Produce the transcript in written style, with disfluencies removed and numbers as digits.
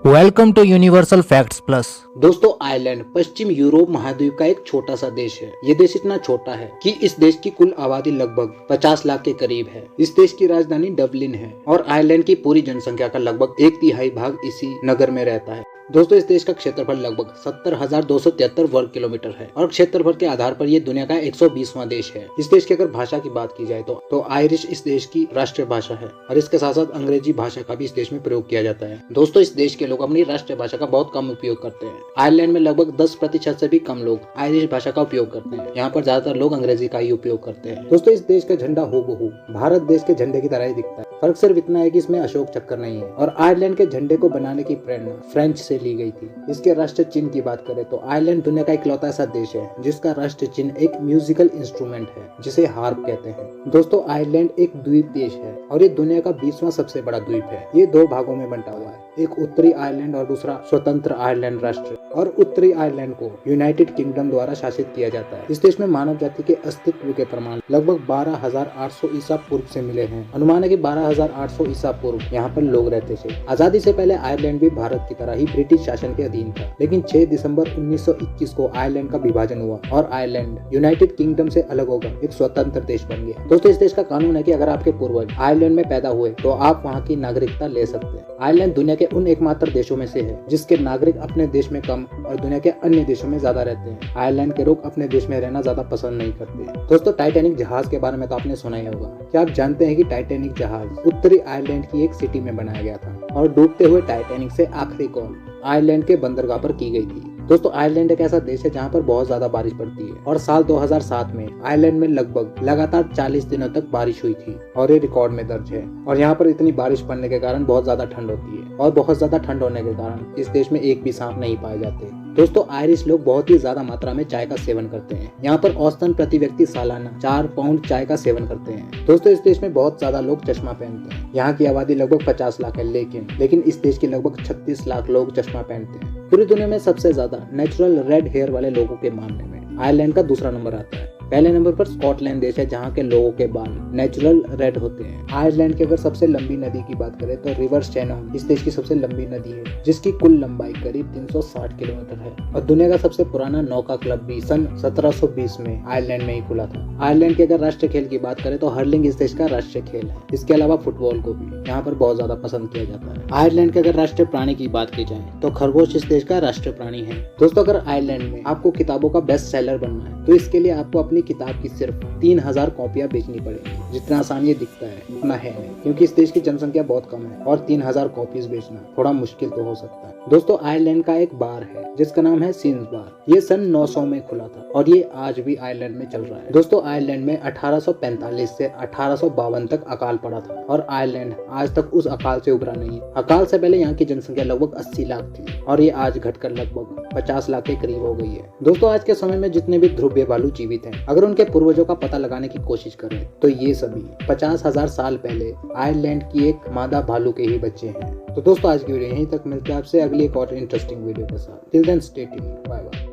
Welcome to Universal Facts Plus. दोस्तों, Ireland पश्चिम Europe महाद्वीप का एक छोटा सा देश है। ये देश इतना छोटा है कि इस देश की कुल आबादी लगभग 50 लाख के करीब है। इस देश की राजधानी डबलिन है और आयरलैंड की पूरी जनसंख्या का लगभग 1/3 भाग इसी नगर में रहता है। दोस्तों, इस देश का क्षेत्रफल लगभग 70,273 वर्ग किलोमीटर है और क्षेत्रफल के आधार पर ये दुनिया का 120वां देश है। इस देश की अगर भाषा की बात की जाए तो आयरिश इस देश की राष्ट्रीय भाषा है और इसके साथ साथ अंग्रेजी भाषा का भी इस देश में प्रयोग किया जाता है। दोस्तों, इस देश के लोग अपनी राष्ट्रीय भाषा का बहुत कम उपयोग करते हैं। आयरलैंड में लगभग 10% से भी कम लोग आयरिश भाषा का उपयोग करते हैं। यहाँ पर ज्यादातर लोग अंग्रेजी का ही उपयोग करते हैं। दोस्तों, इस देश का झंडा हूबहू भारत देश के झंडे की तरह ही दिखता है। फर्क सिर्फ इतना है कि इसमें अशोक चक्र नहीं है। और आयरलैंड के झंडे को बनाने की प्रेरणा फ्रेंच से ली गई थी। इसके राष्ट्रीय चिन्ह की बात करें तो आयरलैंड दुनिया का इकलौता ऐसा देश है जिसका राष्ट्रीय चिन्ह एक म्यूजिकल इंस्ट्रूमेंट है जिसे हार्प कहते हैं। दोस्तों, आयरलैंड एक द्वीप देश है और ये दुनिया का 20वां सबसे बड़ा द्वीप है। ये 2 भागों में बंटा हुआ है, एक उत्तरी आयरलैंड और दूसरा स्वतंत्र आयरलैंड राष्ट्र। और उत्तरी आयरलैंड को यूनाइटेड किंगडम द्वारा शासित किया जाता है। इस देश में मानव जाति के अस्तित्व के प्रमाण लगभग 12,800 ईसा पूर्व से मिले हैं। अनुमान है कि 12,800 ईसा पूर्व यहाँ पर लोग रहते थे। आजादी से पहले आयरलैंड भी भारत की तरह ही ब्रिटिश शासन के अधीन था, लेकिन 6 दिसंबर 1921 को आयरलैंड का विभाजन हुआ और आयरलैंड यूनाइटेड किंगडम से अलग होकर एक स्वतंत्र देश बन गया। दोस्तों, इस देश का कानून है कि अगर आपके पूर्वज आयरलैंड में पैदा हुए तो आप वहाँ की नागरिकता ले सकते हैं। आयरलैंड दुनिया के उन एकमात्र देशों में से है जिसके नागरिक अपने देश में कम और दुनिया के अन्य देशों में ज्यादा रहते हैं। आयरलैंड के लोग अपने देश में रहना ज्यादा पसंद नहीं करते हैं। दोस्तों, टाइटैनिक जहाज के बारे में तो आपने सुना ही होगा। क्या आप जानते हैं कि टाइटैनिक जहाज उत्तरी आयरलैंड की एक सिटी में बनाया गया था और डूबते हुए टाइटैनिक से आखिरी कॉल आयरलैंड के बंदरगाह पर की गई थी। दोस्तों, आयरलैंड एक ऐसा देश है जहाँ पर बहुत ज्यादा बारिश पड़ती है और साल 2007 में आयरलैंड में लगभग लगातार 40 दिनों तक बारिश हुई थी और ये रिकॉर्ड में दर्ज है। और यहाँ पर इतनी बारिश पड़ने के कारण बहुत ज्यादा ठंड होती है और बहुत ज्यादा ठंड होने के कारण इस देश में एक भी सांप नहीं पाए जाते। दोस्तों, आयरिश लोग बहुत ही ज्यादा मात्रा में चाय का सेवन करते हैं। यहाँ पर औसतन प्रति व्यक्ति सालाना 4 पाउंड चाय का सेवन करते हैं। दोस्तों, इस देश में बहुत ज्यादा लोग चश्मा पहनते हैं। यहाँ की आबादी लगभग 50 लाख है, लेकिन इस देश के लगभग 36 लाख लोग चश्मा पहनते हैं। पूरी दुनिया में सबसे ज्यादा नेचुरल रेड हेयर वाले लोगों के मामले में आयरलैंड का दूसरा नंबर आता है। पहले नंबर पर स्कॉटलैंड देश है जहाँ के लोगों के बाल नेचुरल रेड होते हैं। आयरलैंड की अगर सबसे लंबी नदी की बात करें तो रिवर शैनॉन इस देश की सबसे लंबी नदी है जिसकी कुल लंबाई करीब 360 किलोमीटर है। और दुनिया का सबसे पुराना नौका क्लब भी सन 1720 में आयरलैंड में ही खुला था। आयरलैंड के अगर राष्ट्रीय खेल की बात करें तो हर्लिंग इस देश का राष्ट्रीय खेल है। इसके अलावा फुटबॉल को भी यहाँ पर बहुत ज्यादा पसंद किया जाता है। आयरलैंड के अगर राष्ट्रीय प्राणी की बात की जाए तो खरगोश इस देश का राष्ट्रीय प्राणी है। दोस्तों, अगर आयरलैंड में आपको किताबों का बेस्ट सेलर बनना है तो इसके लिए आपको अपनी किताब की सिर्फ 3000 कॉपियां बेचनी पड़ेगी। जितना आसान ये दिखता है उतना है नहीं, क्योंकि इस देश की जनसंख्या बहुत कम है और 3000 कॉपीज बेचना थोड़ा मुश्किल तो हो सकता है। दोस्तों, आयरलैंड का एक बार है जिसका नाम है सीन्स बार। ये सन 900 में खुला था और ये आज भी आयरलैंड में चल रहा है। दोस्तों, आयरलैंड में 1845 से 1852 तक अकाल पड़ा था और आयरलैंड आज तक उस अकाल से उभरा नहीं है। अकाल से पहले यहाँ की जनसंख्या लगभग 80 लाख थी और ये आज घटकर लगभग 50 लाख के करीब हो गई है। दोस्तों, आज के समय में जितने भी ध्रुवीय भालू जीवित हैं, अगर उनके पूर्वजों का पता लगाने की कोशिश करें तो ये सभी 50,000 साल पहले आयरलैंड की एक मादा भालू के ही बच्चे हैं। तो दोस्तों, आज की वीडियो यहीं तक। मिलते हैं आपसे अगली एक और इंटरेस्टिंग वीडियो के साथ। Till then stay tuned, bye bye.